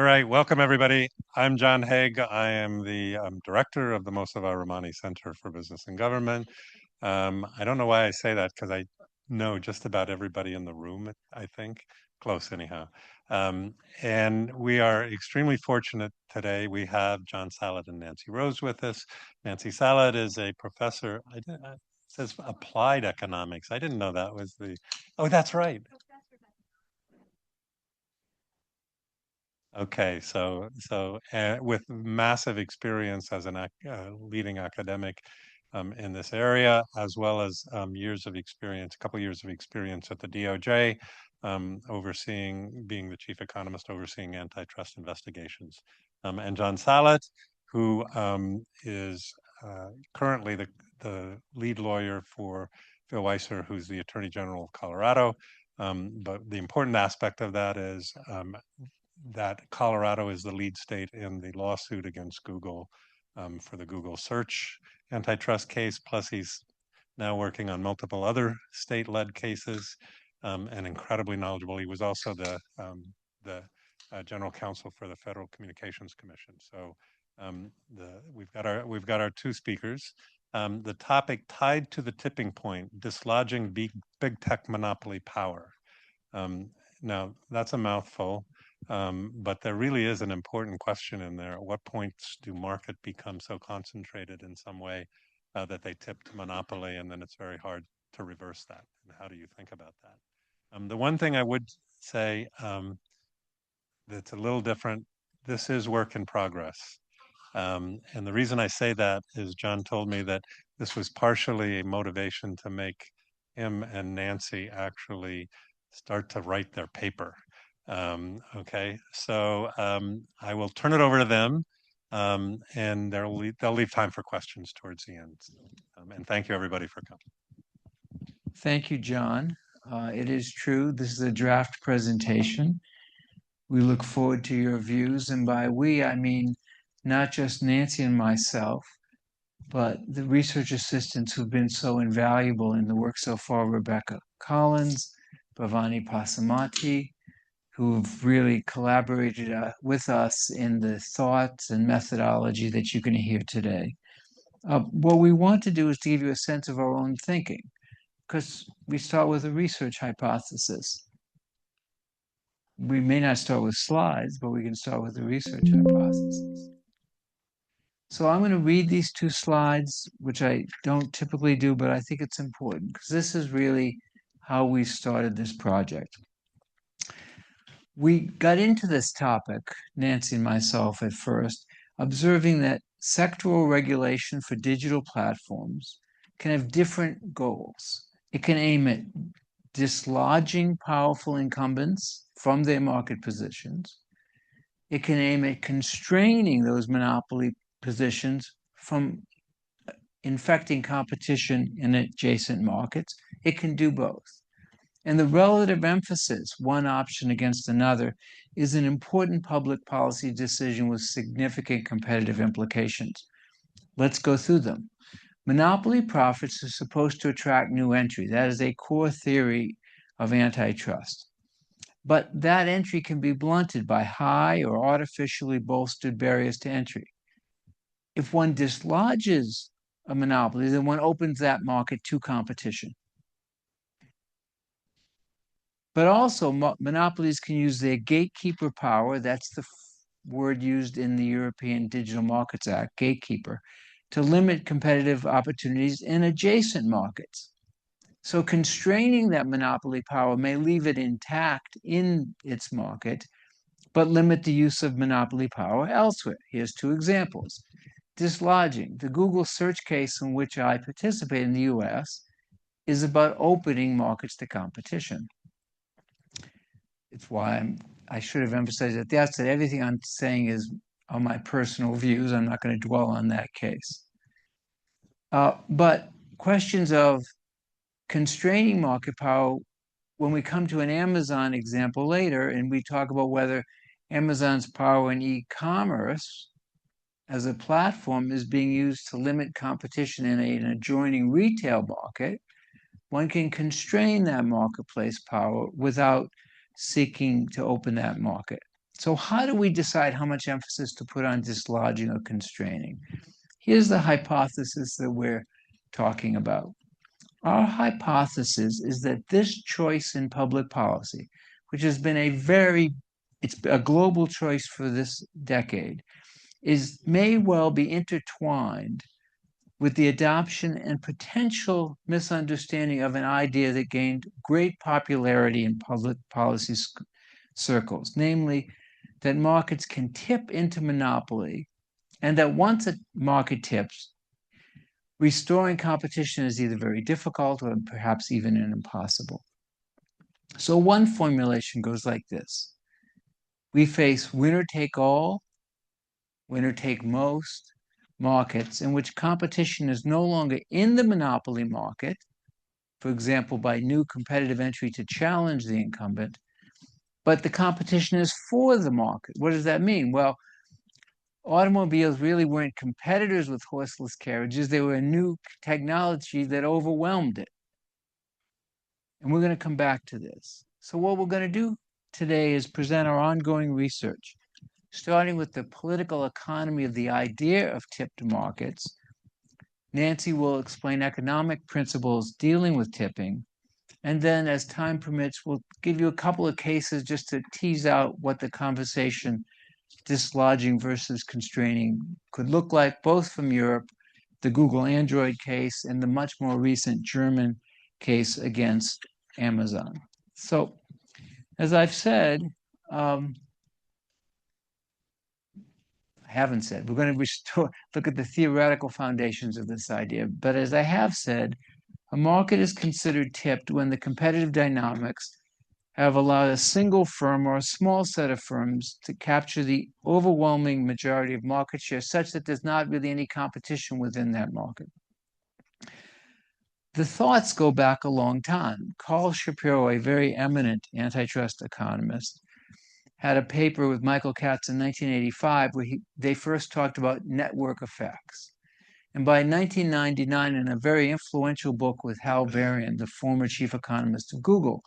All right, welcome everybody. I'm John Haig. I am the director of the Mosava Rahmani Center for Business and Government. I don't know why I say that because I know just about everybody in the room, I think, close anyhow. Um, and we are extremely fortunate today. We have John Sallet and Nancy Rose with us. Nancy Sallet is a professor, it says applied economics. I didn't know that was oh, that's right. Okay, so with massive experience as an leading academic in this area, as well as years of experience, a couple years of experience at the DOJ, being the chief economist overseeing antitrust investigations. And John Sallet, who is currently the lead lawyer for Phil Weiser, who's the Attorney General of Colorado. But the important aspect of that is that Colorado is the lead state in the lawsuit against Google for the Google search antitrust case. Plus, he's now working on multiple other state-led cases and incredibly knowledgeable. He was also the general counsel for the Federal Communications Commission. So we've got our two speakers. The topic tied to the tipping point: dislodging big tech monopoly power. Now that's a mouthful. But there really is an important question in there. At what points do market become so concentrated in some way that they tip to monopoly, and then it's very hard to reverse that? And how do you think about that? The one thing I would say that's a little different, this is work in progress. And the reason I say that is John told me that this was partially a motivation to make him and Nancy actually start to write their paper. Okay, so I will turn it over to them, and they'll leave time for questions towards the end. And thank you everybody for coming. Thank you, John. It is true, this is a draft presentation. We look forward to your views, and by we, I mean not just Nancy and myself, but the research assistants who've been so invaluable in the work so far, Rebecca Collins, Bhavani Pasamati, who've really collaborated with us in the thoughts and methodology that you're going to hear today. What we want to do is to give you a sense of our own thinking, because we start with a research hypothesis. We may not start with slides, but we can start with a research hypothesis. So I'm going to read these two slides, which I don't typically do, but I think it's important because this is really how we started this project. We got into this topic, Nancy and myself at first, observing that sectoral regulation for digital platforms can have different goals. It can aim at dislodging powerful incumbents from their market positions. It can aim at constraining those monopoly positions from infecting competition in adjacent markets. It can do both. And the relative emphasis, one option against another, is an important public policy decision with significant competitive implications. Let's go through them. Monopoly profits are supposed to attract new entry. That is a core theory of antitrust. But that entry can be blunted by high or artificially bolstered barriers to entry. If one dislodges a monopoly, then one opens that market to competition. But also, monopolies can use their gatekeeper power, that's the word used in the European Digital Markets Act, gatekeeper, to limit competitive opportunities in adjacent markets. So constraining that monopoly power may leave it intact in its market, but limit the use of monopoly power elsewhere. Here's two examples. Dislodging. The Google search case in which I participate in the US is about opening markets to competition. It's why I should have emphasized at the outset, everything I'm saying is on my personal views. I'm not going to dwell on that case. But questions of constraining market power, when we come to an Amazon example later, and we talk about whether Amazon's power in e-commerce as a platform is being used to limit competition in an adjoining retail market, one can constrain that marketplace power without seeking to open that market. So how do we decide how much emphasis to put on dislodging or constraining? Here's the hypothesis that we're talking about. Our hypothesis is that this choice in public policy, which has been it's a global choice for this decade, may well be intertwined with the adoption and potential misunderstanding of an idea that gained great popularity in public policy circles, namely that markets can tip into monopoly, and that once a market tips, restoring competition is either very difficult or perhaps even impossible. So one formulation goes like this. We face winner-take-all, winner-take-most markets in which competition is no longer in the monopoly market, for example, by new competitive entry to challenge the incumbent, but the competition is for the market. What does that mean? Well, automobiles really weren't competitors with horseless carriages. They were a new technology that overwhelmed it. And we're going to come back to this. So what we're going to do today is present our ongoing research, starting with the political economy of the idea of tipped markets. Nancy will explain economic principles dealing with tipping. And then as time permits, we'll give you a couple of cases just to tease out what the conversation dislodging versus constraining could look like, both from Europe, the Google Android case, and the much more recent German case against Amazon. So, as I've said, I haven't said, we're going to look at the theoretical foundations of this idea. But as I have said, a market is considered tipped when the competitive dynamics have allowed a single firm or a small set of firms to capture the overwhelming majority of market share, such that there's not really any competition within that market. The thoughts go back a long time. Carl Shapiro, a very eminent antitrust economist, had a paper with Michael Katz in 1985 where they first talked about network effects. And by 1999, in a very influential book with Hal Varian, the former chief economist of Google,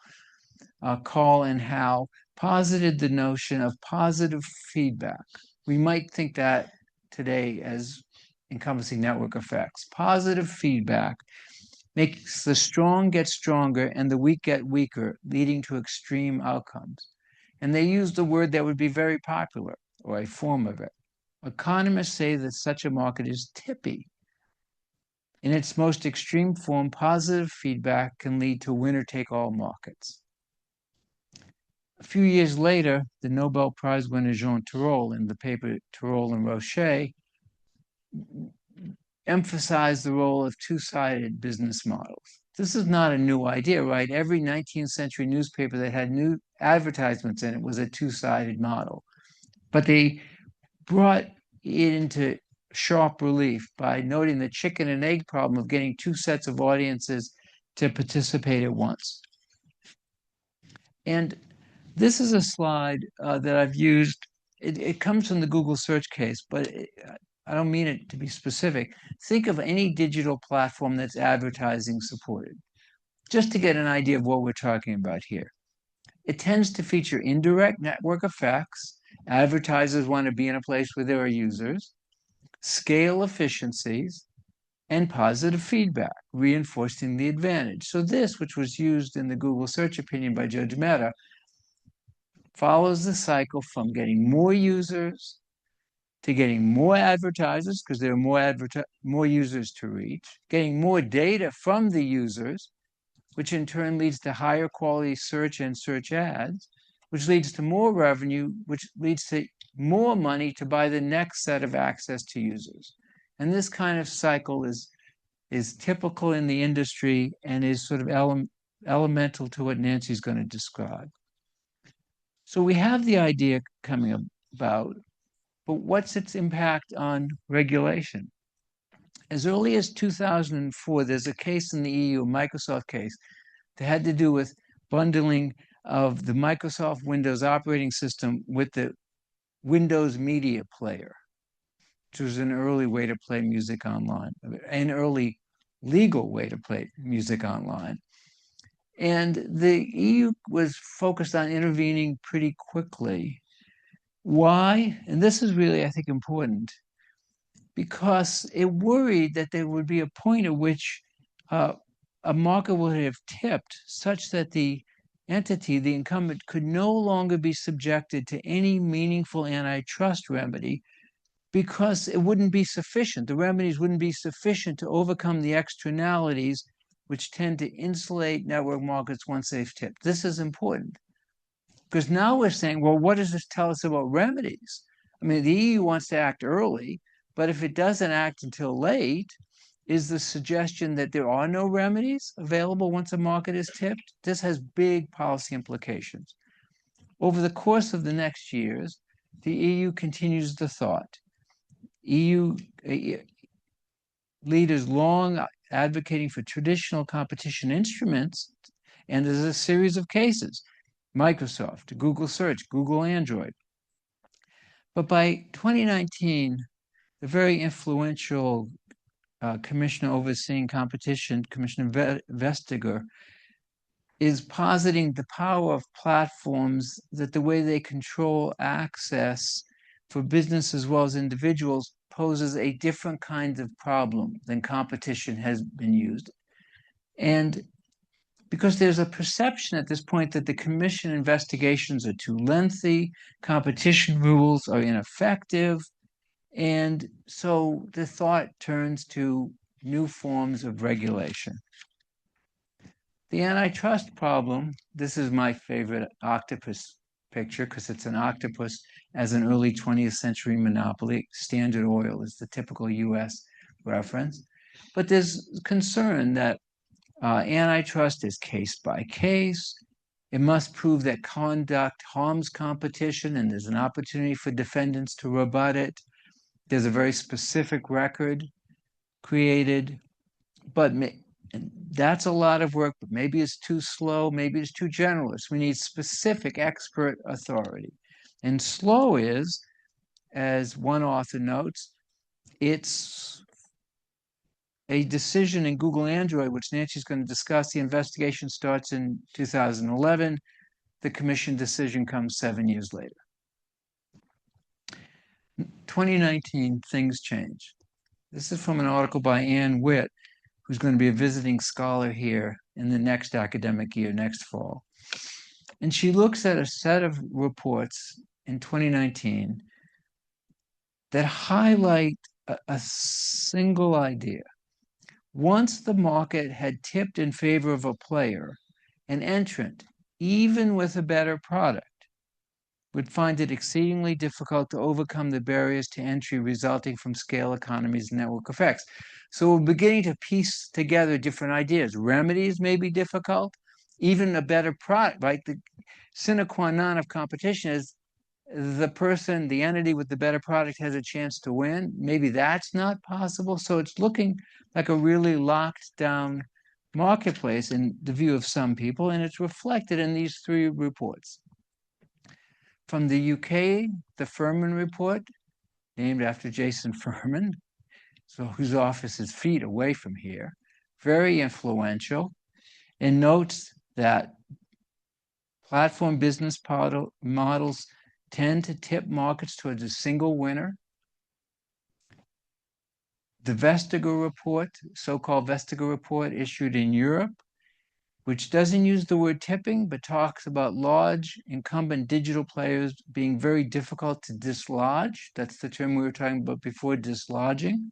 Carl and Hal posited the notion of positive feedback. We might think that today as encompassing network effects. Positive feedback makes the strong get stronger and the weak get weaker, leading to extreme outcomes. And they used a word that would be very popular, or a form of it. Economists say that such a market is tippy. In its most extreme form, positive feedback can lead to winner-take-all markets. A few years later, the Nobel Prize winner Jean Tirole, in the paper Tirole and Rocher, emphasized the role of two-sided business models. This is not a new idea, right? Every 19th century newspaper that had new advertisements in it was a two-sided model. But they brought it into sharp relief by noting the chicken and egg problem of getting two sets of audiences to participate at once. And this is a slide that I've used. It comes from the Google search case, but I don't mean it to be specific. Think of any digital platform that's advertising supported, just to get an idea of what we're talking about here. It tends to feature indirect network effects. Advertisers want to be in a place where there are users, scale efficiencies, and positive feedback, reinforcing the advantage. So this, which was used in the Google search opinion by Judge Mehta, follows the cycle from getting more users to getting more advertisers, because there are more users to reach, getting more data from the users, which in turn leads to higher quality search and search ads, which leads to more revenue, which leads to more money to buy the next set of access to users. And this kind of cycle is typical in the industry and is sort of elemental to what Nancy's going to describe. So we have the idea coming about, but what's its impact on regulation? As early as 2004, there's a case in the EU, a Microsoft case, that had to do with bundling of the Microsoft Windows operating system with the Windows Media Player, which was an early way to play music online, an early legal way to play music online. And the EU was focused on intervening pretty quickly. Why? And this is really, I think, important, because it worried that there would be a point at which uh, a market would have tipped such that the entity, the incumbent, could no longer be subjected to any meaningful antitrust remedy because it wouldn't be sufficient. The remedies wouldn't be sufficient to overcome the externalities which tend to insulate network markets once they've tipped. This is important because now we're saying, well, what does this tell us about remedies? I mean, the EU wants to act early, but if it doesn't act until late, is the suggestion that there are no remedies available once a market is tipped? This has big policy implications. Over the course of the next years, the EU continues the thought. EU leaders long advocating for traditional competition instruments, and there's a series of cases. Microsoft, Google Search, Google Android. But by 2019, the very influential commissioner overseeing competition, Commissioner Vestager, is positing the power of platforms, that the way they control access for business as well as individuals poses a different kind of problem than competition has been used. And because there's a perception at this point that the commission investigations are too lengthy, competition rules are ineffective, and so the thought turns to new forms of regulation. The antitrust problem, this is my favorite octopus picture because it's an octopus as an early 20th century monopoly. Standard Oil is the typical US reference. But there's concern that antitrust is case by case. It must prove that conduct harms competition, and there's an opportunity for defendants to rebut it. There's a very specific record created, but that's a lot of work, but maybe it's too slow, maybe it's too generalist. We need specific expert authority. And slow is, as one author notes, it's a decision in Google Android, which Nancy's going to discuss. The investigation starts in 2011. The commission decision comes 7 years later. 2019, things change. This is from an article by Ann Witt, who's going to be a visiting scholar here in the next academic year, next fall. And she looks at a set of reports in 2019 that highlight a single idea. Once the market had tipped in favor of a player, an entrant, even with a better product, would find it exceedingly difficult to overcome the barriers to entry resulting from scale economies and network effects. So we're beginning to piece together different ideas. Remedies may be difficult, even a better product, right? The sine qua non of competition is the person, the entity with the better product has a chance to win. Maybe that's not possible. So it's looking like a really locked down marketplace in the view of some people, and it's reflected in these three reports. From the UK, the Furman report, named after Jason Furman, so whose office is feet away from here, very influential, and notes that platform business models tend to tip markets towards a single winner. The Vestager report, so-called Vestager report, issued in Europe, which doesn't use the word tipping, but talks about large incumbent digital players being very difficult to dislodge. That's the term we were talking about before, dislodging.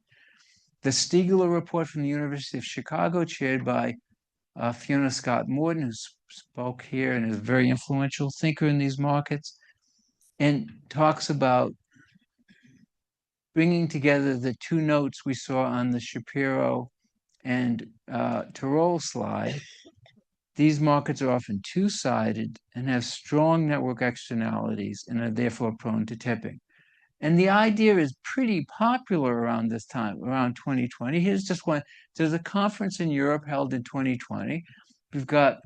The Stiegler report from the University of Chicago, chaired by Fiona Scott Morton, who spoke here and is a very influential thinker in these markets, and talks about bringing together the two notes we saw on the Shapiro and Tirole slide. These markets are often two-sided and have strong network externalities and are therefore prone to tipping. And the idea is pretty popular around this time, around 2020. Here's just one. There's a conference in Europe held in 2020. We've got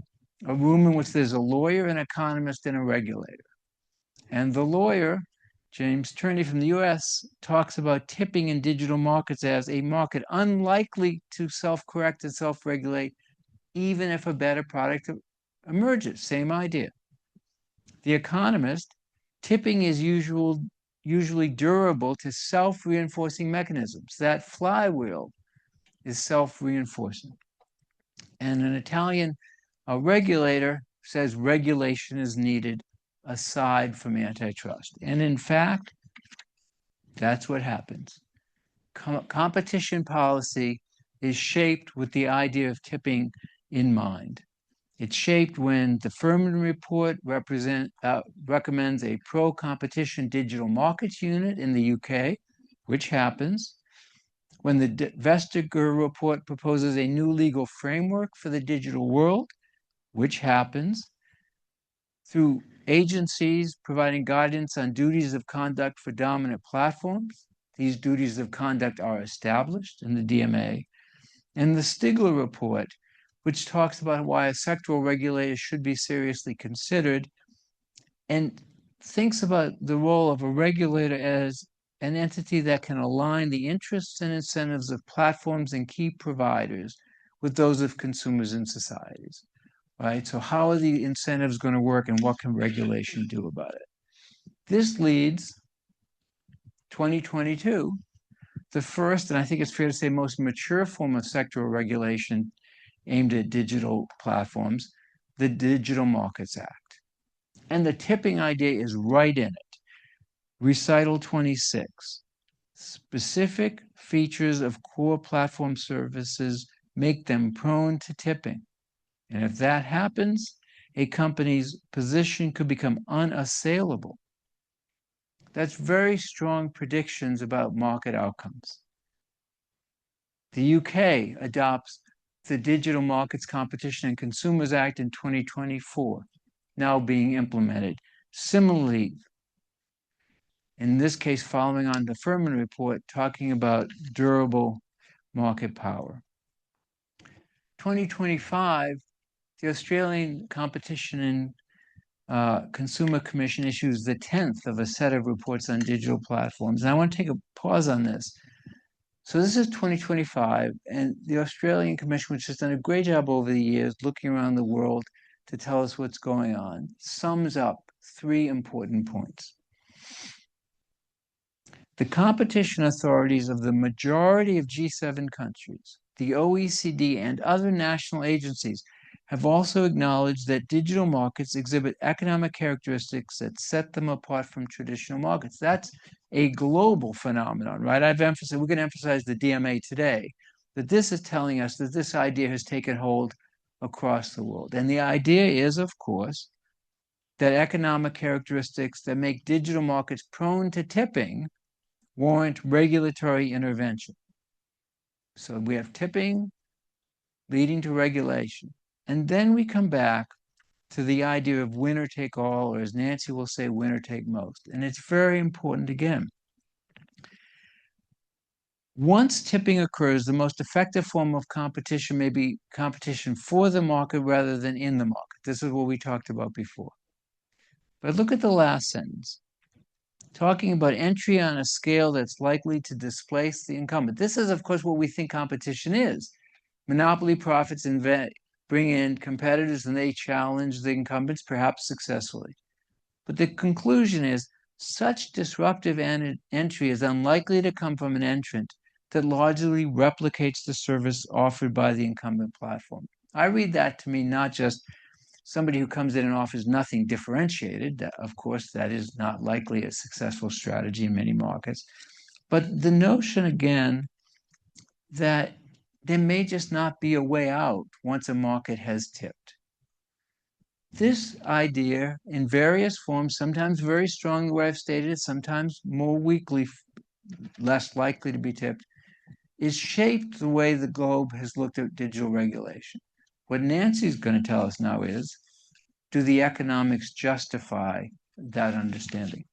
a room in which there's a lawyer, an economist, and a regulator. And the lawyer, James Turney from the US, talks about tipping in digital markets as a market unlikely to self-correct and self-regulate, even if a better product emerges. Same idea. The economist Tipping is usually durable to self-reinforcing mechanisms. That flywheel is self-reinforcing. And an Italian regulator says regulation is needed aside from antitrust. And in fact, that's what happens. Competition policy is shaped with the idea of tipping in mind. It's shaped when the Furman report recommends a pro-competition digital markets unit in the UK, which happens. When the Vestager report proposes a new legal framework for the digital world, which happens. Through agencies providing guidance on duties of conduct for dominant platforms, these duties of conduct are established in the DMA. And the Stigler report, which talks about why a sectoral regulator should be seriously considered and thinks about the role of a regulator as an entity that can align the interests and incentives of platforms and key providers with those of consumers and societies, right? So how are the incentives going to work and what can regulation do about it? This leads 2022, the first, and I think it's fair to say most mature form of sectoral regulation aimed at digital platforms, the Digital Markets Act. And the tipping idea is right in it. Recital 26, specific features of core platform services make them prone to tipping. And if that happens, a company's position could become unassailable. That's very strong predictions about market outcomes. The UK adopts the Digital Markets Competition and Consumers Act in 2024, now being implemented. Similarly, in this case, following on the Furman report, talking about durable market power. 2025, the Australian Competition and Consumer Commission issues the 10th of a set of reports on digital platforms. And I want to take a pause on this. So this is 2025, and the Australian Commission, which has done a great job over the years looking around the world to tell us what's going on, sums up 3 important points. The competition authorities of the majority of G7 countries, the OECD, and other national agencies have also acknowledged that digital markets exhibit economic characteristics that set them apart from traditional markets. That's a global phenomenon, right? We're going to emphasize the DMA today, that this is telling us that this idea has taken hold across the world. And the idea is, of course, that economic characteristics that make digital markets prone to tipping warrant regulatory intervention. So we have tipping leading to regulation. And then we come back to the idea of winner take all, or as Nancy will say, winner take most. And it's very important again. Once tipping occurs, the most effective form of competition may be competition for the market rather than in the market. This is what we talked about before. But look at the last sentence. Talking about entry on a scale that's likely to displace the incumbent. This is, of course, what we think competition is. Monopoly profits bring in competitors and they challenge the incumbents, perhaps successfully. But the conclusion is such disruptive entry is unlikely to come from an entrant that largely replicates the service offered by the incumbent platform. I read that to mean not just somebody who comes in and offers nothing differentiated. Of course, that is not likely a successful strategy in many markets. But the notion, again, that there may just not be a way out once a market has tipped. This idea, in various forms, sometimes very strong, the way I've stated it, sometimes more weakly, less likely to be tipped, is shaped the way the globe has looked at digital regulation. What Nancy's going to tell us now is, do the economics justify that understanding?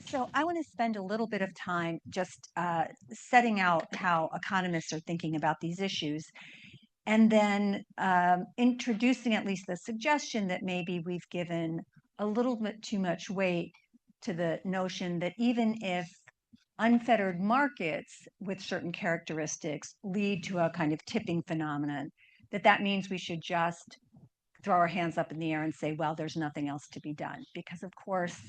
So I want to spend a little bit of time just setting out how economists are thinking about these issues. and then introducing at least the suggestion that maybe we've given a little bit too much weight to the notion that even if unfettered markets with certain characteristics lead to a kind of tipping phenomenon, that means we should just throw our hands up in the air and say, well, there's nothing else to be done. Because of course,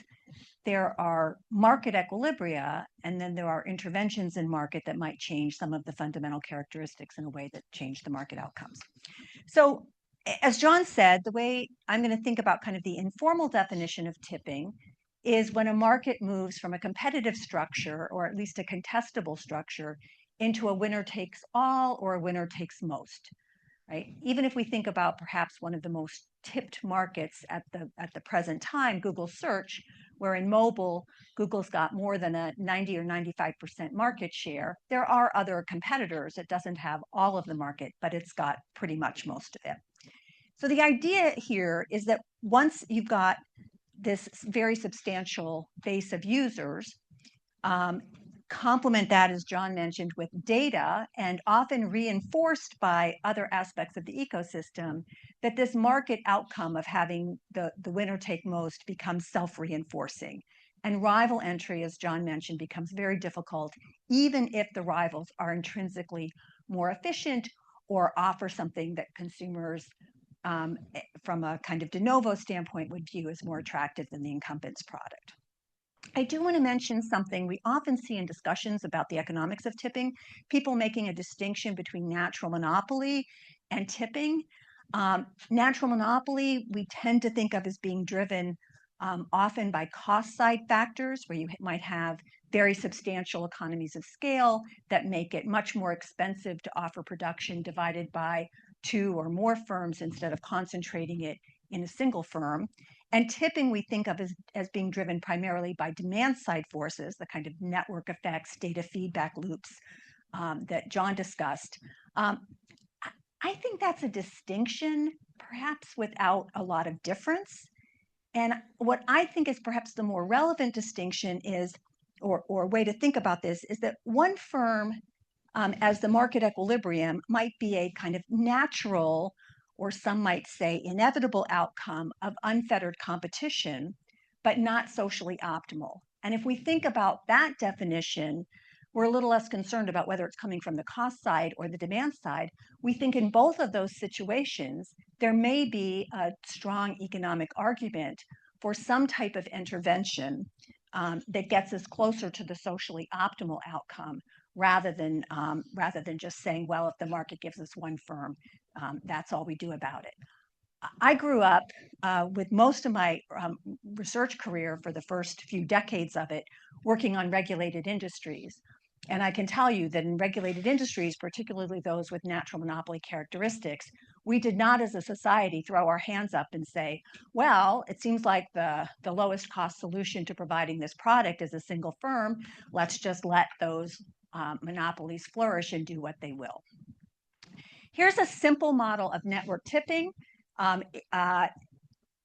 there are market equilibria, and then there are interventions in market that might change some of the fundamental characteristics in a way that change the market outcomes. So as John said, the way I'm going to think about kind of the informal definition of tipping is when a market moves from a competitive structure, or at least a contestable structure, into a winner takes all or a winner takes most. Right? Even if we think about perhaps one of the most tipped markets at the present time, Google search, where in mobile, Google's got more than a 90 or 95% market share. There are other competitors. It doesn't have all of the market, but it's got pretty much most of it. So the idea here is that once you've got this very substantial base of users, complement that, as John mentioned, with data, and often reinforced by other aspects of the ecosystem, that this market outcome of having the winner take most becomes self-reinforcing. And rival entry, as John mentioned, becomes very difficult, even if the rivals are intrinsically more efficient or offer something that consumers, from a kind of de novo standpoint, would view as more attractive than the incumbent's product. I do want to mention something we often see in discussions about the economics of tipping, people making a distinction between natural monopoly and tipping. Natural monopoly, we tend to think of as being driven often by cost side factors, where you might have very substantial economies of scale that make it much more expensive to offer production divided by two or more firms instead of concentrating it in a single firm. And tipping we think of as being driven primarily by demand side forces, the kind of network effects, data feedback loops that John discussed. I think that's a distinction, perhaps without a lot of difference. And what I think is perhaps the more relevant distinction is, or way to think about this, is that one firm as the market equilibrium might be a kind of natural, or some might say inevitable, outcome of unfettered competition, but not socially optimal. And if we think about that definition, we're a little less concerned about whether it's coming from the cost side or the demand side. We think in both of those situations, there may be a strong economic argument for some type of intervention that gets us closer to the socially optimal outcome, rather than just saying, well, if the market gives us one firm, that's all we do about it. I grew up with most of my research career, for the first few decades of it, working on regulated industries. And I can tell you that in regulated industries, particularly those with natural monopoly characteristics, we did not as a society throw our hands up and say, well, it seems like the lowest cost solution to providing this product is a single firm. Let's just let those monopolies flourish and do what they will. Here's a simple model of network tipping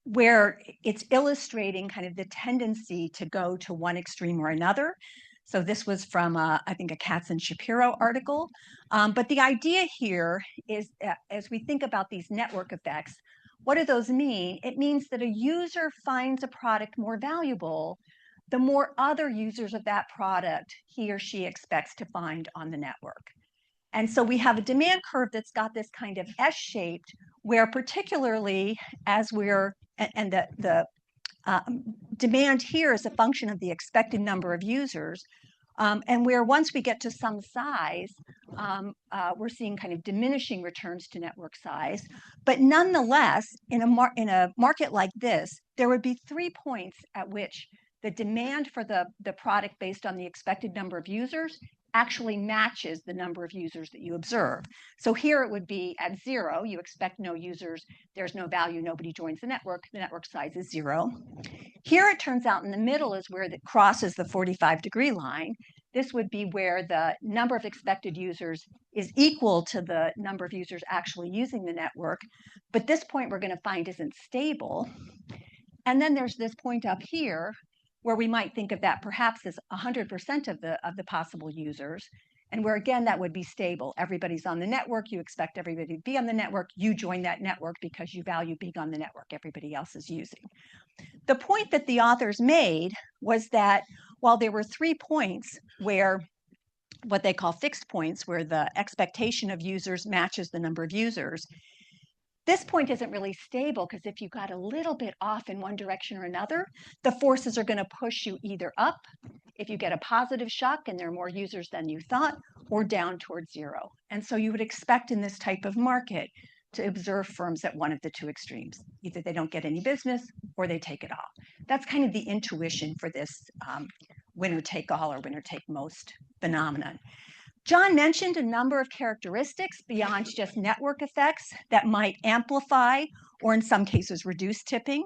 where it's illustrating kind of the tendency to go to one extreme or another. So this was from, I think, a Katz and Shapiro article. But the idea here is, as we think about these network effects, what do those mean? It means that a user finds a product more valuable the more other users of that product he or she expects to find on the network. And so we have a demand curve that's got this kind of S-shaped, where particularly as we're, and the demand here is a function of the expected number of users, and where once we get to some size, we're seeing kind of diminishing returns to network size. But nonetheless, in a market like this, there would be 3 points at which the demand for the product based on the expected number of users actually matches the number of users that you observe. So here it would be at 0, you expect no users, there's no value, nobody joins the network size is 0. Here it turns out in the middle is where it crosses the 45-degree line. This would be where the number of expected users is equal to the number of users actually using the network. But this point we're going to find isn't stable. And then there's this point up here where we might think of that perhaps as 100% of the possible users. and where again that would be stable. Everybody's on the network, you expect everybody to be on the network, you join that network because you value being on the network everybody else is using. The point that the authors made was that while there were 3 points where what they call fixed points, where the expectation of users matches the number of users, this point isn't really stable, because if you got a little bit off in one direction or another, the forces are going to push you either up if you get a positive shock and there are more users than you thought, or down towards zero. And so you would expect in this type of market to observe firms at one of the 2 extremes. Either they don't get any business or they take it all. That's kind of the intuition for this winner take all or winner take most phenomenon. John mentioned a number of characteristics beyond just network effects that might amplify or in some cases reduce tipping.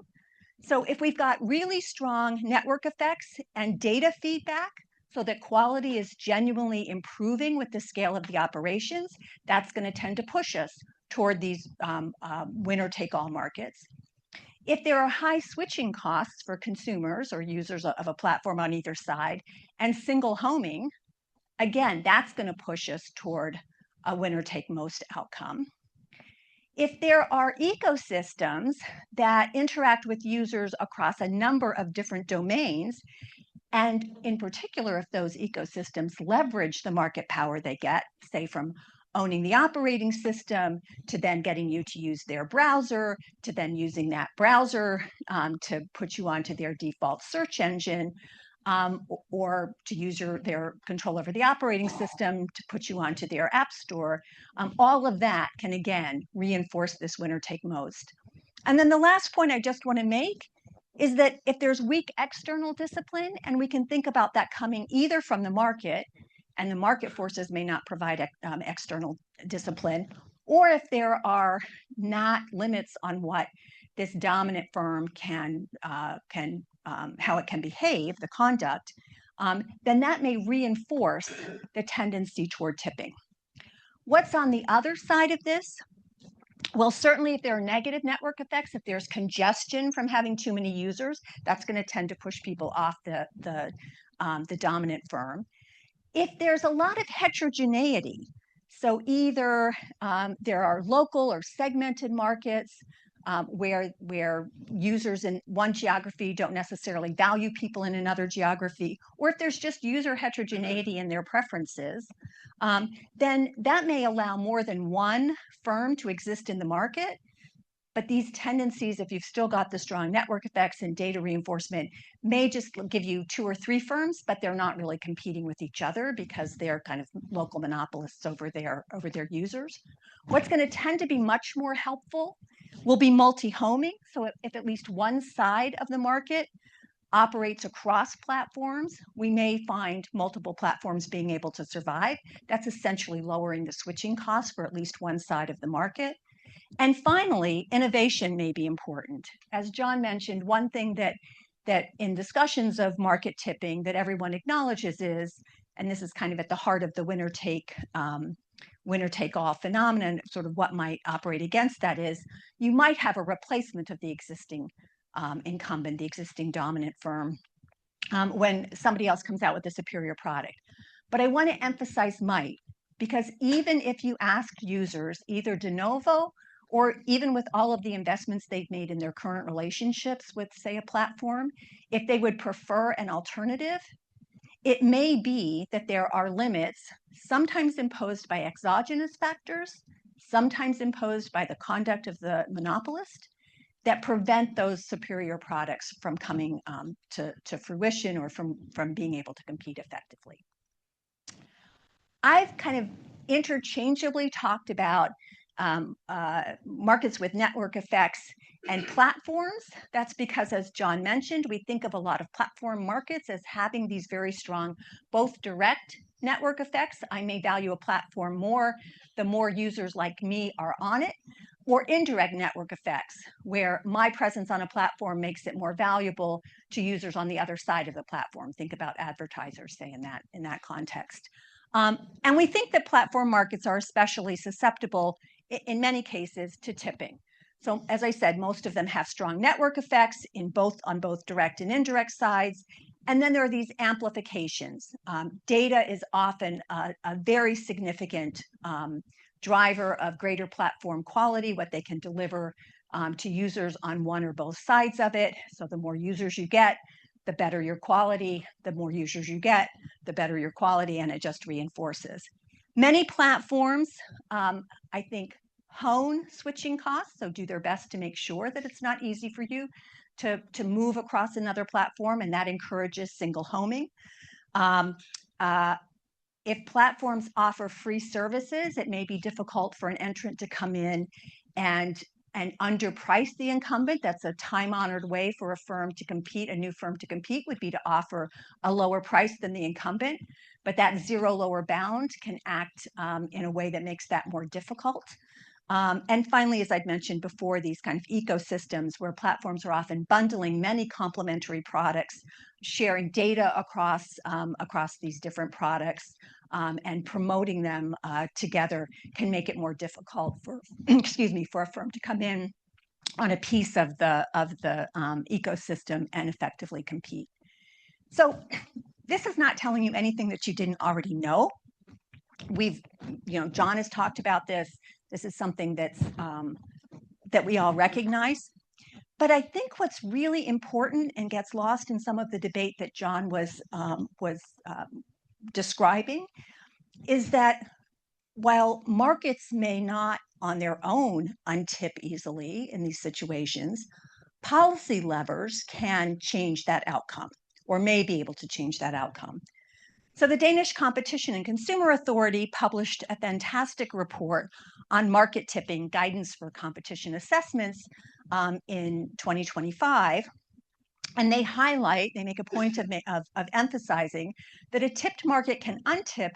So if we've got really strong network effects and data feedback so that quality is genuinely improving with the scale of the operations, that's going to tend to push us toward these winner-take-all markets. If there are high switching costs for consumers or users of a platform on either side and single homing, again, that's going to push us toward a winner-take-most outcome. If there are ecosystems that interact with users across a number of different domains, and in particular, if those ecosystems leverage the market power they get, say from owning the operating system, to then getting you to use their browser, to then using that browser to put you onto their default search engine, or to use their control over the operating system to put you onto their app store, all of that can, again, reinforce this winner take most. And then the last point I just want to make is that if there's weak external discipline, and we can think about that coming either from the market, and the market forces may not provide external discipline, or if there are not limits on what this dominant firm can how it can behave, the conduct, then that may reinforce the tendency toward tipping. What's on the other side of this? Well, certainly if there are negative network effects, if there's congestion from having too many users, that's going to tend to push people off the dominant firm. If there's a lot of heterogeneity, so either there are local or segmented markets where users in one geography don't necessarily value people in another geography, or if there's just user heterogeneity in their preferences, then that may allow more than one firm to exist in the market. But these tendencies, if you've still got the strong network effects and data reinforcement, may just give you 2 or 3 firms, but they're not really competing with each other because they're kind of local monopolists over their users. What's going to tend to be much more helpful will be multi-homing. So if at least one side of the market operates across platforms, we may find multiple platforms being able to survive. That's essentially lowering the switching costs for at least one side of the market. And finally, innovation may be important. As John mentioned, one thing that in discussions of market tipping that everyone acknowledges is, and this is kind of at the heart of the winner take all phenomenon, sort of what might operate against that is, you might have a replacement of the existing incumbent, the existing dominant firm, when somebody else comes out with a superior product. But I want to emphasize might, because even if you ask users, either de novo or even with all of the investments they've made in their current relationships with, say, a platform, if they would prefer an alternative, it may be that there are limits, sometimes imposed by exogenous factors, sometimes imposed by the conduct of the monopolist, that prevent those superior products from coming to fruition or from being able to compete effectively. I've kind of interchangeably talked about markets with network effects and platforms. That's because, as John mentioned, we think of a lot of platform markets as having these very strong, both direct network effects. I may value a platform more the more users like me are on it, or indirect network effects, where my presence on a platform makes it more valuable to users on the other side of the platform. Think about advertisers, say, in that context. And we think that platform markets are especially susceptible, in many cases, to tipping. So as I said, most of them have strong network effects on both direct and indirect sides. And then there are these amplifications. Data is often a very significant driver of greater platform quality, what they can deliver to users on one or both sides of it. So the more users you get, the better your quality. The more users you get, the better your quality, and it just reinforces. Many platforms, I think, hone switching costs, so do their best to make sure that it's not easy for you to move across another platform, and that encourages single homing. If platforms offer free services, it may be difficult for an entrant to come in and underprice the incumbent. That's a time-honored way for a firm to compete. A new firm to compete would be to offer a lower price than the incumbent, but that zero lower bound can act in a way that makes that more difficult. And finally, as I'd mentioned before, these kind of ecosystems where platforms are often bundling many complementary products, sharing data across these different products, and promoting them together can make it more difficult for, excuse me, for a firm to come in on a piece of the ecosystem and effectively compete. So this is not telling you anything that you didn't already know. John has talked about this. This is something that's that we all recognize. But I think what's really important and gets lost in some of the debate that John was describing is that while markets may not on their own untip easily in these situations, policy levers can change that outcome, or may be able to change that outcome. So the Danish Competition and Consumer Authority published a fantastic report on market tipping guidance for competition assessments in 2025. And they make a point of emphasizing that a tipped market can untip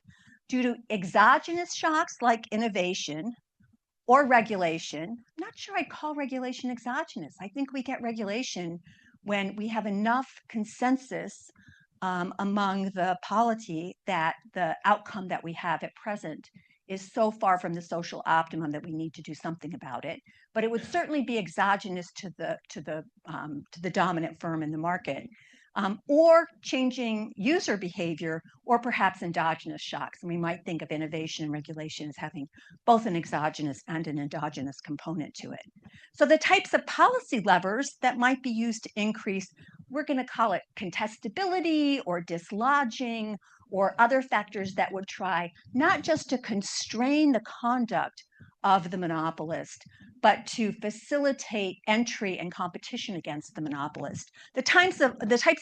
due to exogenous shocks like innovation or regulation. I'm not sure I'd call regulation exogenous. I think we get regulation when we have enough consensus among the polity that the outcome that we have at present is so far from the social optimum that we need to do something about it. But it would certainly be exogenous to the dominant firm in the market, or changing user behavior, or perhaps endogenous shocks. And we might think of innovation and regulation as having both an exogenous and an endogenous component to it. So the types of policy levers that might be used to increase, we're going to call it contestability or dislodging, or other factors that would try not just to constrain the conduct of the monopolist, but to facilitate entry and competition against the monopolist. The types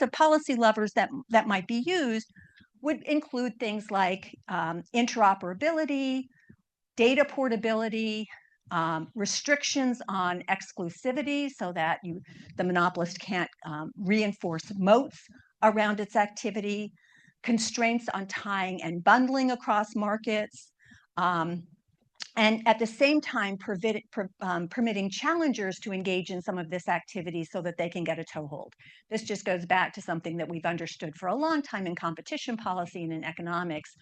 of policy levers that might be used would include things like interoperability, data portability, restrictions on exclusivity so that the monopolist can't reinforce moats around its activity, constraints on tying and bundling across markets, and at the same time permitting challengers to engage in some of this activity so that they can get a toehold. This just goes back to something that we've understood for a long time in competition policy and in economics,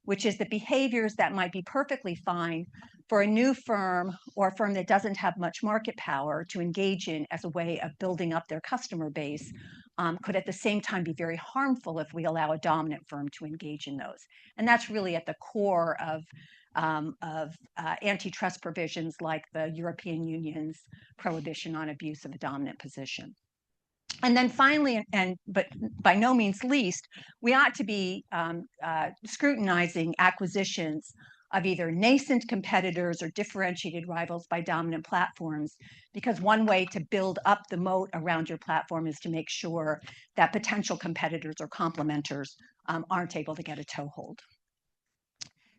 which is the behaviors that might be perfectly fine for a new firm or a firm that doesn't have much market power to engage in as a way of building up their customer base, could at the same time be very harmful if we allow a dominant firm to engage in those. And that's really at the core of antitrust provisions like the European Union's prohibition on abuse of a dominant position. And then finally, but by no means least, we ought to be scrutinizing acquisitions of either nascent competitors or differentiated rivals by dominant platforms, because one way to build up the moat around your platform is to make sure that potential competitors or complementers aren't able to get a toehold.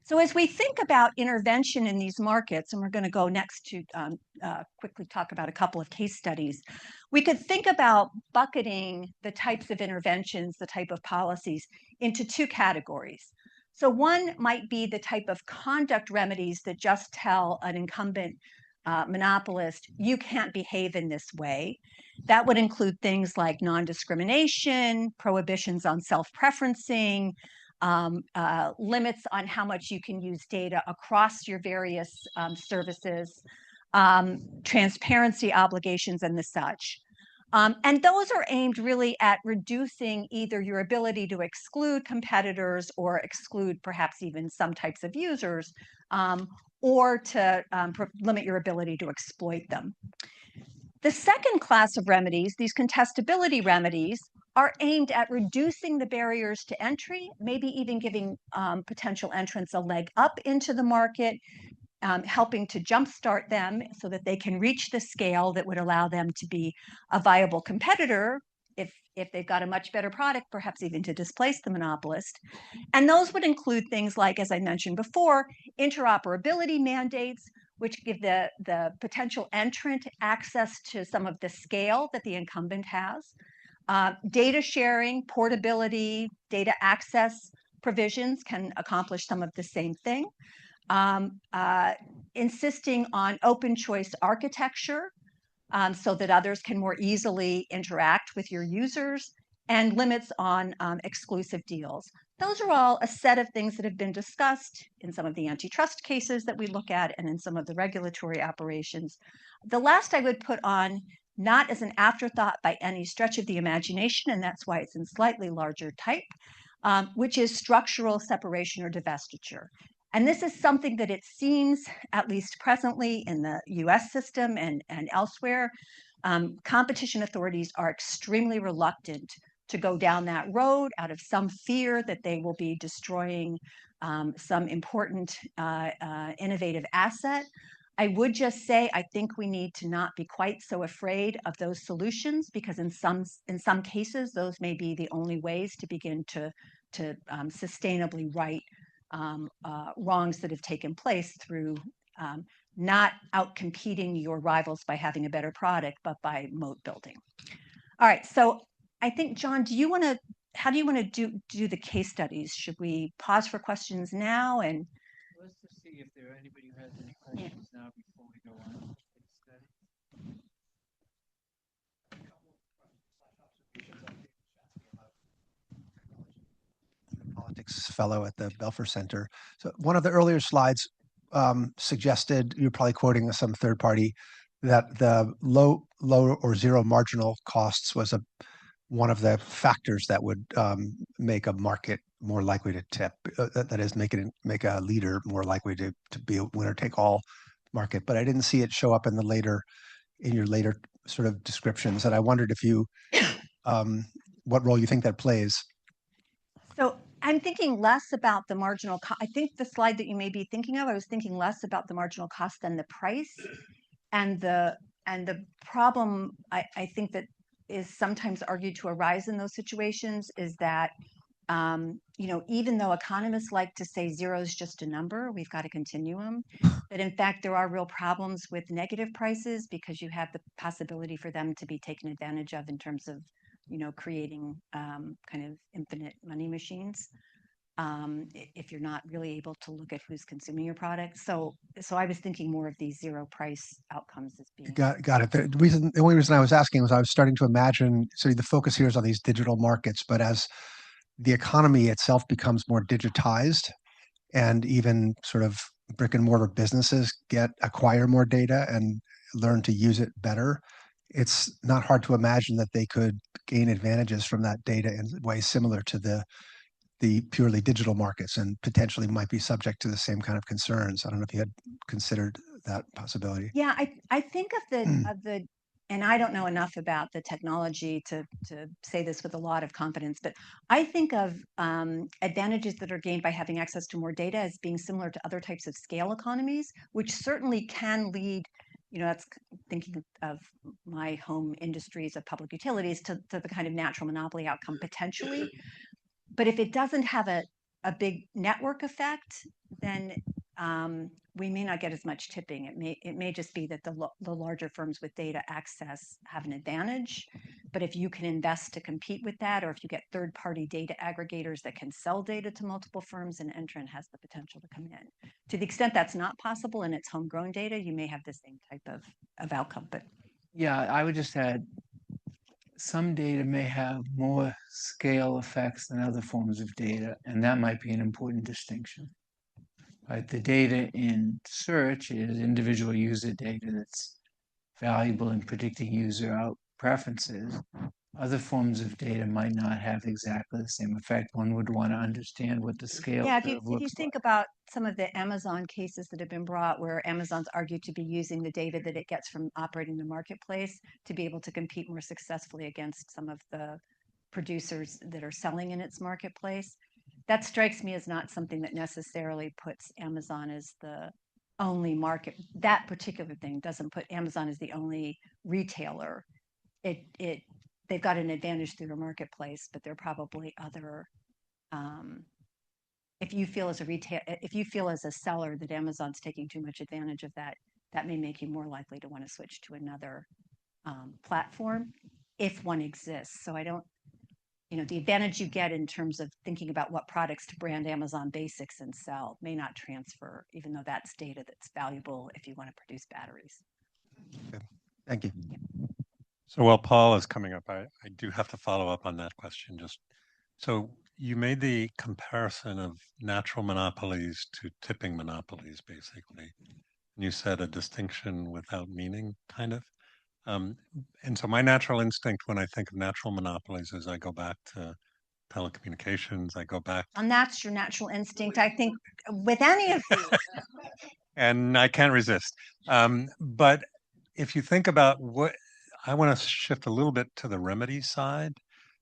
So as we think about intervention in these markets, and we're going to go next to quickly talk about a couple of case studies, we could think about bucketing the types of interventions, the type of policies, into two categories. So one might be the type of conduct remedies that just tell an incumbent monopolist, you can't behave in this way. That would include things like non-discrimination, prohibitions on self-preferencing, limits on how much you can use data across your various services, transparency obligations, and the such. And those are aimed really at reducing either your ability to exclude competitors or exclude perhaps even some types of users, or to limit your ability to exploit them. The second class of remedies, these contestability remedies, are aimed at reducing the barriers to entry, maybe even giving potential entrants a leg up into the market, helping to jumpstart them so that they can reach the scale that would allow them to be a viable competitor if they've got a much better product, perhaps even to displace the monopolist. And those would include things like, as I mentioned before, interoperability mandates, which give the potential entrant access to some of the scale that the incumbent has. Data sharing, portability, data access provisions can accomplish some of the same thing. Insisting on open choice architecture so that others can more easily interact with your users, and limits on exclusive deals. Those are all a set of things that have been discussed in some of the antitrust cases that we look at and in some of the regulatory operations. The last I would put on, not as an afterthought by any stretch of the imagination, and that's why it's in slightly larger type, which is structural separation or divestiture. And this is something that it seems, at least presently in the US system and elsewhere, competition authorities are extremely reluctant to go down that road out of some fear that they will be destroying some important innovative asset. I would just say, I think we need to not be quite so afraid of those solutions, because in some cases, those may be the only ways to begin to sustainably right wrongs that have taken place through not outcompeting your rivals by having a better product, but by moat building. All right, so I think, John, how do you want to do the case studies? Should we pause for questions now? And let's just see if there anybody who has any questions now before we go on to the case study. Politics fellow at the Belfer Center. So one of the earlier slides suggested, you're probably quoting some third party, that the low or zero marginal costs was one of the factors that would make a market more likely to tip. That is, make a leader more likely to be a winner take all market. But I didn't see it show up in your later sort of descriptions, and I wondered if you what role you think that plays. So I'm thinking less about the marginal cost. I think the slide that you may be thinking of, I was thinking less about the marginal cost than the price. And the problem I think that is sometimes argued to arise in those situations is that, even though economists like to say zero is just a number, we've got a continuum, that in fact there are real problems with negative prices, because you have the possibility for them to be taken advantage of in terms of creating kind of infinite money machines, if you're not really able to look at who's consuming your product. So I was thinking more of these zero price outcomes as being. Got it. The only reason I was asking was I was starting to imagine, so the focus here is on these digital markets, but as the economy itself becomes more digitized, and even sort of brick and mortar businesses acquire more data and learn to use it better, it's not hard to imagine that they could gain advantages from that data in ways similar to the purely digital markets, and potentially might be subject to the same kind of concerns. I don't know if you had considered that possibility. Yeah, I think of the and I don't know enough about the technology to say this with a lot of confidence, but I think of advantages that are gained by having access to more data as being similar to other types of scale economies, which certainly can lead, that's thinking of my home industries of public utilities, to the kind of natural monopoly outcome potentially. But if it doesn't have a big network effect, then we may not get as much tipping. It may just be that the larger firms with data access have an advantage. But if you can invest to compete with that, or if you get third-party data aggregators that can sell data to multiple firms, an entrant has the potential to come in. To the extent that's not possible and it's homegrown data, you may have the same type of outcome. But yeah, I would just add, some data may have more scale effects than other forms of data, and that might be an important distinction. Right? The data in search is individual user data that's valuable in predicting user preferences. Other forms of data might not have exactly the same effect. One would want to understand what the scale Yeah, curve if you looks think like. about some of the Amazon cases that have been brought where Amazon's argued to be using the data that it gets from operating the marketplace to be able to compete more successfully against some of the producers that are selling in its marketplace, that strikes me as not something that necessarily puts Amazon as the only market. That particular thing doesn't put Amazon as the only retailer. They've got an advantage through their marketplace, but there are probably other if you feel as a seller that Amazon's taking too much advantage of that, that may make you more likely to want to switch to another platform if one exists. So I don't, the advantage you get in terms of thinking about what products to brand Amazon Basics and sell may not transfer, even though that's data that's valuable if you want to produce batteries. Good. Thank you. Yeah. So while Paul is coming up, I do have to follow up on that question. So you made the comparison of natural monopolies to tipping monopolies, basically. And you said a distinction without meaning, kind of. And so my natural instinct when I think of natural monopolies is I go back to telecommunications, I go back. And that's your natural instinct, I think, with any of these. And I can't resist. But if you think about I want to shift a little bit to the remedy side,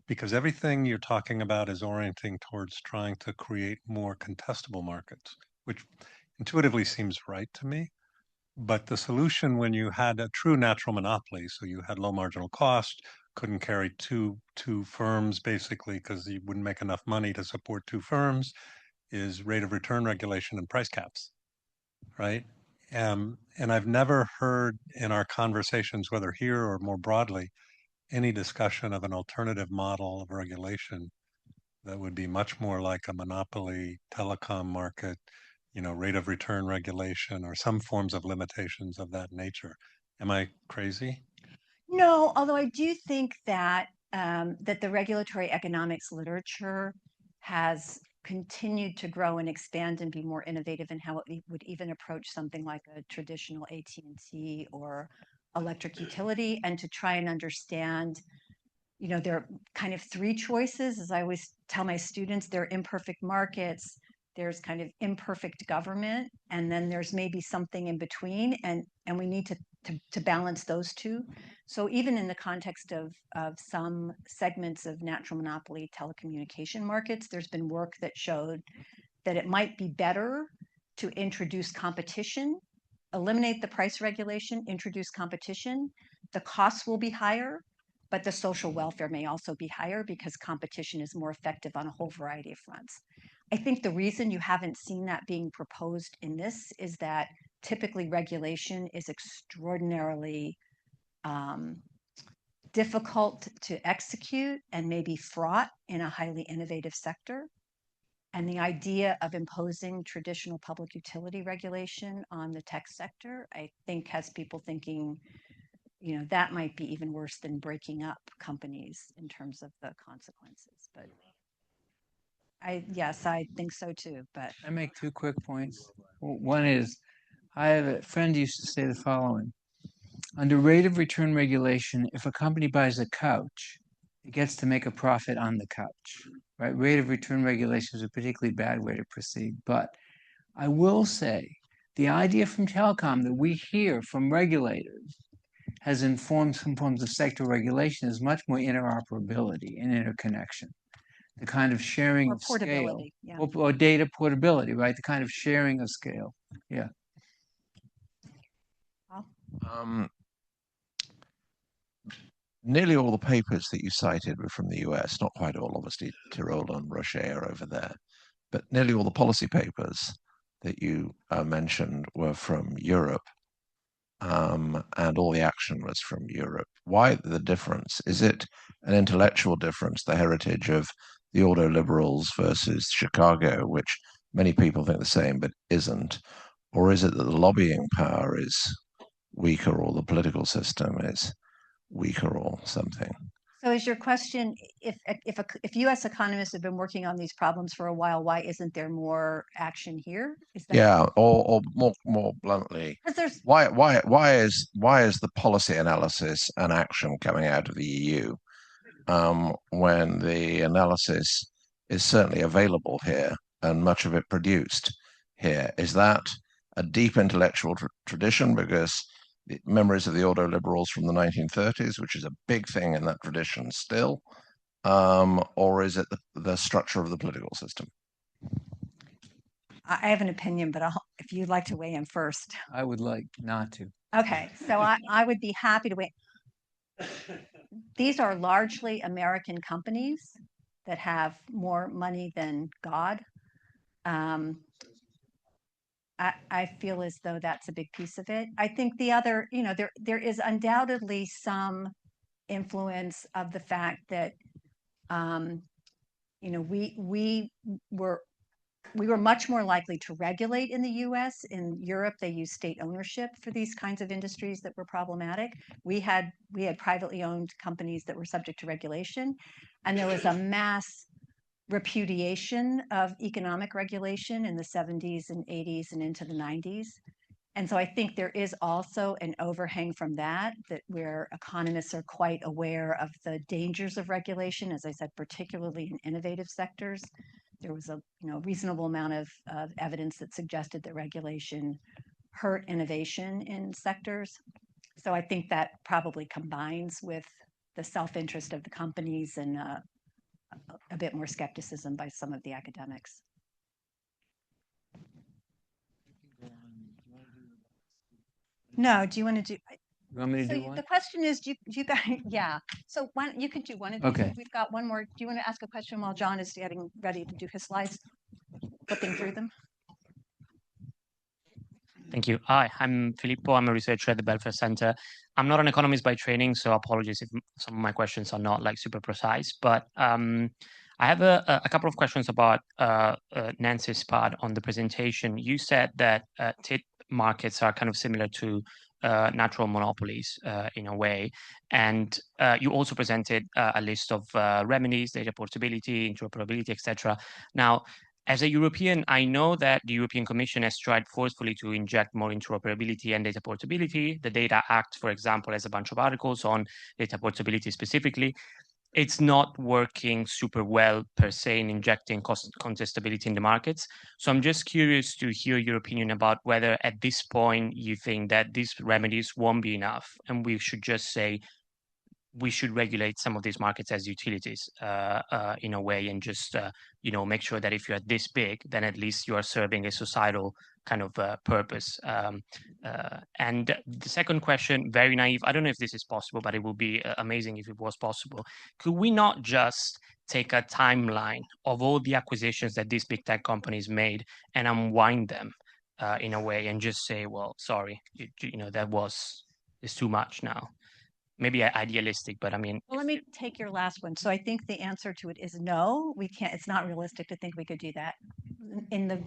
because everything you're talking about is orienting towards trying to create more contestable markets, which intuitively seems right to me. But the solution when you had a true natural monopoly, so you had low marginal cost, couldn't carry two firms basically because you wouldn't make enough money to support two firms, is rate of return regulation and price caps, right? And I've never heard in our conversations, whether here or more broadly, any discussion of an alternative model of regulation that would be much more like a monopoly telecom market, rate of return regulation or some forms of limitations of that nature. Am I crazy? No, although I do think that that the regulatory economics literature has continued to grow and expand and be more innovative in how it would even approach something like a traditional AT&T or electric utility, and to try and understand, there are kind of three choices. As I always tell my students, there are imperfect markets, there's kind of imperfect government, and then there's maybe something in between, and we need to balance those two. So even in the context of some segments of natural monopoly telecommunication markets, there's been work that showed that it might be better to introduce competition, eliminate the price regulation, introduce competition. The costs will be higher, but the social welfare may also be higher because competition is more effective on a whole variety of fronts. I think the reason you haven't seen that being proposed in this is that typically regulation is extraordinarily difficult to execute and maybe fraught in a highly innovative sector. And the idea of imposing traditional public utility regulation on the tech sector, I think, has people thinking, that might be even worse than breaking up companies in terms of the consequences. But yes, I think so too. But I make 2 quick points. One is, I have a friend who used to say the following: under rate of return regulation, if a company buys a couch, it gets to make a profit on the couch, right? Rate of return regulation is a particularly bad way to proceed. But I will say, the idea from telecom that we hear from regulators has informed some forms of sector regulation is much more interoperability and interconnection. The kind of sharing of scale, yeah. or data portability, right? The kind of sharing of scale. Yeah. Nearly all the papers that you cited were from the US, not quite all, obviously, Tirol and Rocher are over there, but nearly all the policy papers that you mentioned were from Europe, and all the action was from Europe. Why the difference? Is it an intellectual difference, the heritage of the ordo liberals versus Chicago, which many people think the same but isn't? Or is it that the lobbying power is weaker or the political system is weaker or something? So is your question, if U.S. economists have been working on these problems for a while, why isn't there more action here? Is that? Yeah, or more bluntly, Because there's why is the policy analysis and action coming out of the EU when the analysis is certainly available here and much of it produced here? Is that a deep intellectual tradition because the memories of the ordo liberals from the 1930s, which is a big thing in that tradition still, or is it the structure of the political system? I have an opinion, but if you'd like to weigh in first. I would like not to. Okay, so I would be happy to weigh. These are largely American companies that have more money than God. I feel as though that's a big piece of it. I think the other, there is undoubtedly some influence of the fact that, we were much more likely to regulate in the US. In Europe, they use state ownership for these kinds of industries that were problematic. We had privately owned companies that were subject to regulation, and there was a mass repudiation of economic regulation in the 70s and 80s and into the 90s. And so I think there is also an overhang from that where economists are quite aware of the dangers of regulation, as I said, particularly in innovative sectors. There was a reasonable amount of evidence that suggested that regulation hurt innovation in sectors. So I think that probably combines with the self-interest of the companies and a bit more skepticism by some of the academics. No, do you want to do? You want me to do The one? question is, do you guys? Yeah. So you could do one of these. Okay. We've got one more. Do you want to ask a question while John is getting ready to do his slides, flipping through them? Thank you. Hi, I'm Filippo. I'm a researcher at the Belfer Center. I'm not an economist by training, so apologies if some of my questions are not like super precise. But I have a couple of questions about Nancy's part on the presentation. You said that TIP markets are kind of similar to natural monopolies in a way. And you also presented a list of remedies, data portability, interoperability, etc. Now, as a European, I know that the European Commission has tried forcefully to inject more interoperability and data portability. The Data Act, for example, has a bunch of articles on data portability specifically. It's not working super well per se in injecting contestability in the markets. So I'm just curious to hear your opinion about whether at this point you think that these remedies won't be enough and we should just say we should regulate some of these markets as utilities in a way and just make sure that if you're this big, then at least you are serving a societal kind of purpose. And the second question, very naive, I don't know if this is possible, but it would be amazing if it was possible. Could we not just take a timeline of all the acquisitions that these big tech companies made and unwind them in a way and just say, well, sorry, it's too much now? Maybe idealistic, but I mean. Well, let me take your last one. So I think the answer to it is no, we can't. It's not realistic to think we could do that. In the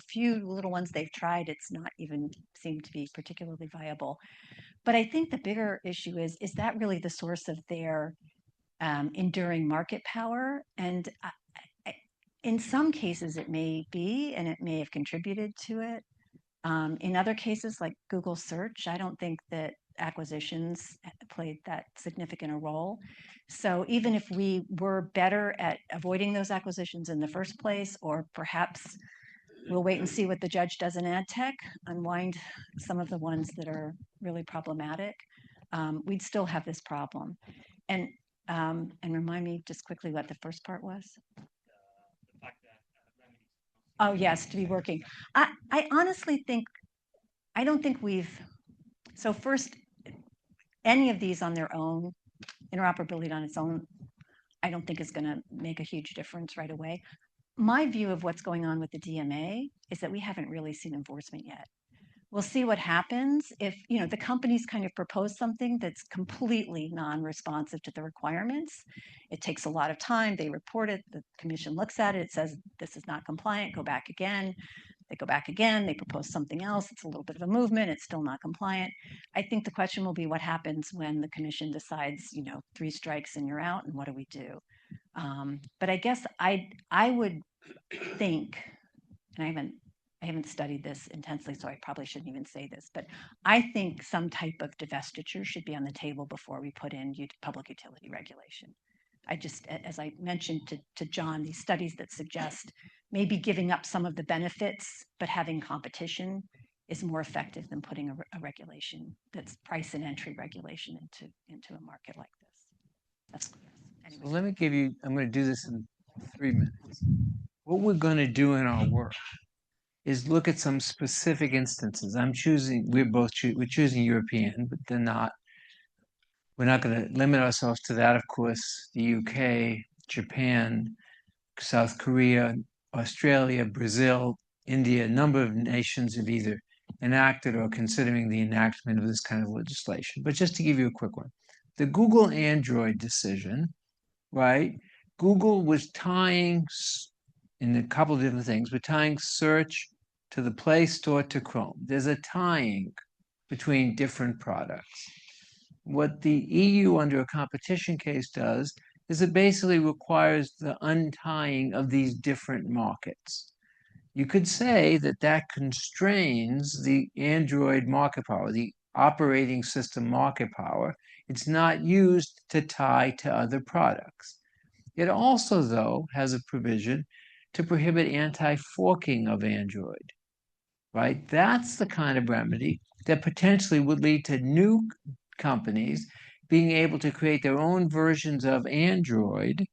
few little ones they've tried, it's not even seemed to be particularly viable. But I think the bigger issue is that really the source of their enduring market power? And in some cases it may be, and it may have contributed to it. In other cases, like Google search, I don't think that acquisitions played that significant a role. So even if we were better at avoiding those acquisitions in the first place, or perhaps we'll wait and see what the judge does in ad tech, unwind some of the ones that are really problematic, we'd still have this problem. And remind me just quickly what the first part was. Oh, yes, to be working. I honestly think, I don't think so first, any of these on their own, interoperability on its own, I don't think is going to make a huge difference right away. My view of what's going on with the DMA is that we haven't really seen enforcement yet. We'll see what happens if, the companies kind of propose something that's completely non-responsive to the requirements. It takes a lot of time. They report it. The commission looks at it. It says, this is not compliant. Go back again. They go back again, they propose something else. It's a little bit of a movement. It's still not compliant. I think the question will be what happens when the commission decides, 3 strikes and you're out, and what do we do? But I guess I would think, and I haven't studied this intensely, so I probably shouldn't even say this, but I think some type of divestiture should be on the table before we put in public utility regulation. As I mentioned to John, these studies that suggest maybe giving up some of the benefits, but having competition is more effective than putting a regulation that's price and entry regulation into a market like this. That's So let me give you, I'm going to do this in 3 minutes. What we're going to do in our work is look at some specific instances. We're choosing European, but we're not going to limit ourselves to that. Of course, the UK, Japan, South Korea, Australia, Brazil, India, a number of nations have either enacted or considering the enactment of this kind of legislation. But just to give you a quick one, the Google Android decision, right? Google was tying, in a couple of different things, but tying search to the Play Store to Chrome. There's a tying between different products. What the EU under a competition case does is it basically requires the untying of these different markets. You could say that that constrains the Android market power, the operating system market power. It's not used to tie to other products. It also, though, has a provision to prohibit anti-forking of Android, right? That's the kind of remedy that potentially would lead to new companies being able to create their own versions of Android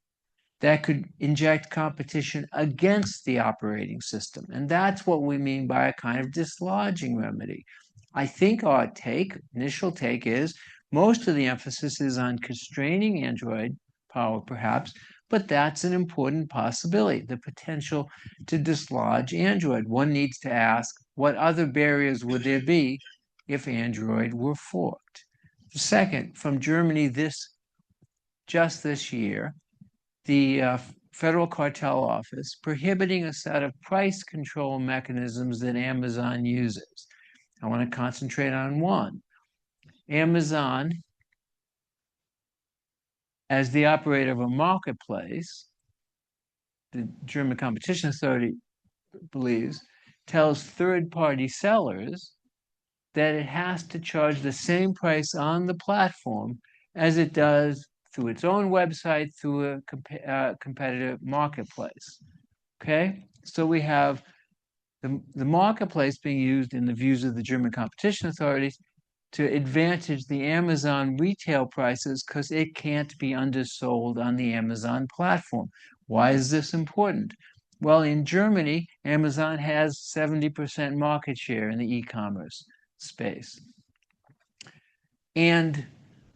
that could inject competition against the operating system. And that's what we mean by a kind of dislodging remedy. I think our initial take is most of the emphasis is on constraining Android power, perhaps, but that's an important possibility, the potential to dislodge Android. One needs to ask, what other barriers would there be if Android were forked? Second, from Germany just this year, the Federal Cartel Office prohibiting a set of price control mechanisms that Amazon uses. I want to concentrate on one. Amazon, as the operator of a marketplace, the German Competition Authority believes, tells third-party sellers that it has to charge the same price on the platform as it does through its own website, through a competitive marketplace. Okay, so we have the marketplace being used in the views of the German competition authorities to advantage the Amazon retail prices because it can't be undersold on the Amazon platform. Why is this important? Well, in Germany, Amazon has 70% market share in the e-commerce space. And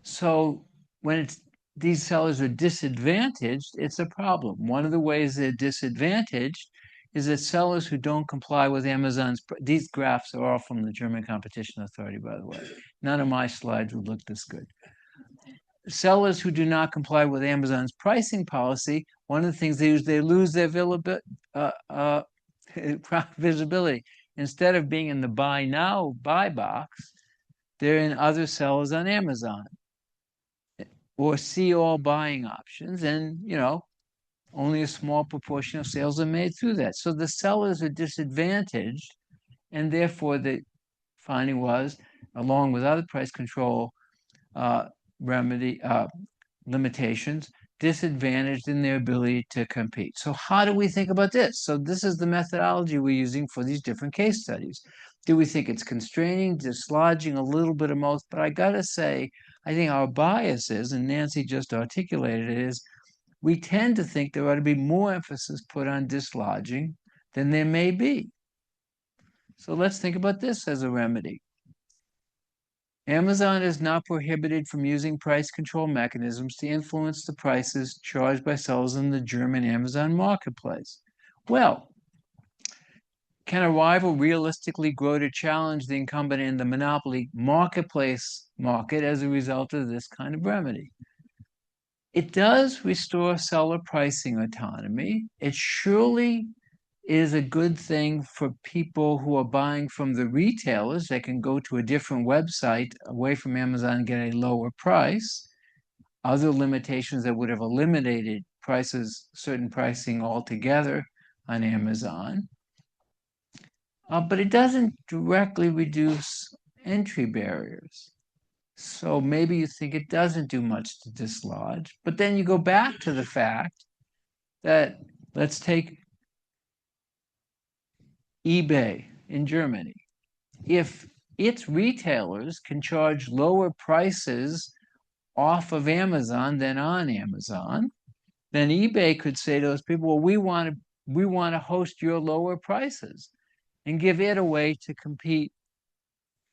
so when these sellers are disadvantaged, it's a problem. One of the ways they're disadvantaged is that sellers who don't comply with these graphs are all from the German Competition Authority, by the way. None of my slides would look this good. Sellers who do not comply with Amazon's pricing policy, one of the things they lose their visibility. Instead of being in the buy box, they're in other sellers on Amazon or see all buying options, and only a small proportion of sales are made through that. So the sellers are disadvantaged, and therefore the finding was, along with other price control limitations, disadvantaged in their ability to compete. So how do we think about this? So this is the methodology we're using for these different case studies. Do we think it's constraining, dislodging, a little bit of most? But I gotta say, I think our bias is, and Nancy just articulated it, is we tend to think there ought to be more emphasis put on dislodging than there may be. So let's think about this as a remedy. Amazon is not prohibited from using price control mechanisms to influence the prices charged by sellers in the German Amazon marketplace. Well, can a rival realistically grow to challenge the incumbent in the monopoly marketplace market as a result of this kind of remedy? It does restore seller pricing autonomy. It surely is a good thing for people who are buying from the retailers. They can go to a different website away from Amazon and get a lower price. Other limitations that would have eliminated prices, certain pricing altogether on Amazon. But it doesn't directly reduce entry barriers. So maybe you think it doesn't do much to dislodge, but then you go back to the fact that, let's take eBay in Germany. If its retailers can charge lower prices off of Amazon than on Amazon, then eBay could say to those people, well, we want to host your lower prices and give it a way to compete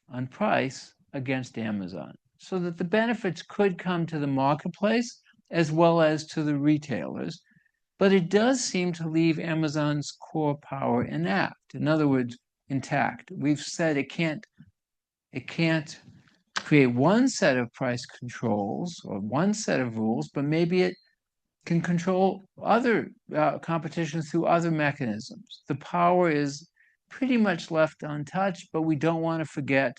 on price against Amazon, so that the benefits could come to the marketplace as well as to the retailers. But it does seem to leave Amazon's core power intact. In other words, intact. We've said it can't create one set of price controls or one set of rules, but maybe it can control other competition through other mechanisms. The power is pretty much left untouched, but we don't want to forget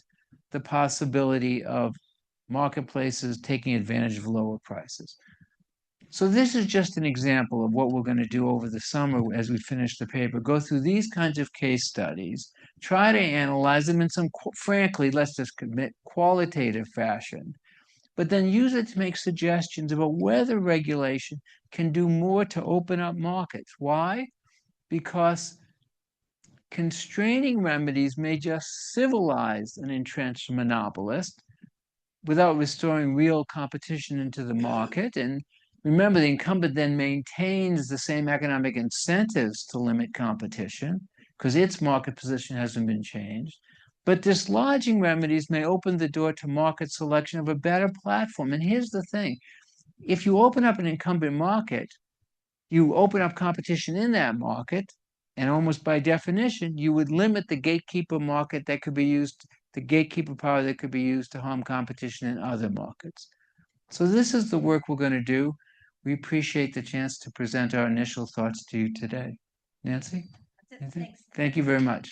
the possibility of marketplaces taking advantage of lower prices. So this is just an example of what we're going to do over the summer as we finish the paper. Go through these kinds of case studies, try to analyze them in some, frankly, let's just commit, qualitative fashion, but then use it to make suggestions about whether regulation can do more to open up markets. Why? Because constraining remedies may just civilize an entrenched monopolist without restoring real competition into the market. And remember, the incumbent then maintains the same economic incentives to limit competition because its market position hasn't been changed. But dislodging remedies may open the door to market selection of a better platform. And here's the thing. If you open up an incumbent market, you open up competition in that market, and almost by definition, you would limit the gatekeeper market that could be used, the gatekeeper power that could be used to harm competition in other markets. So this is the work we're going to do. We appreciate the chance to present our initial thoughts to you today. Nancy? That's it. Thanks. Thank you very much.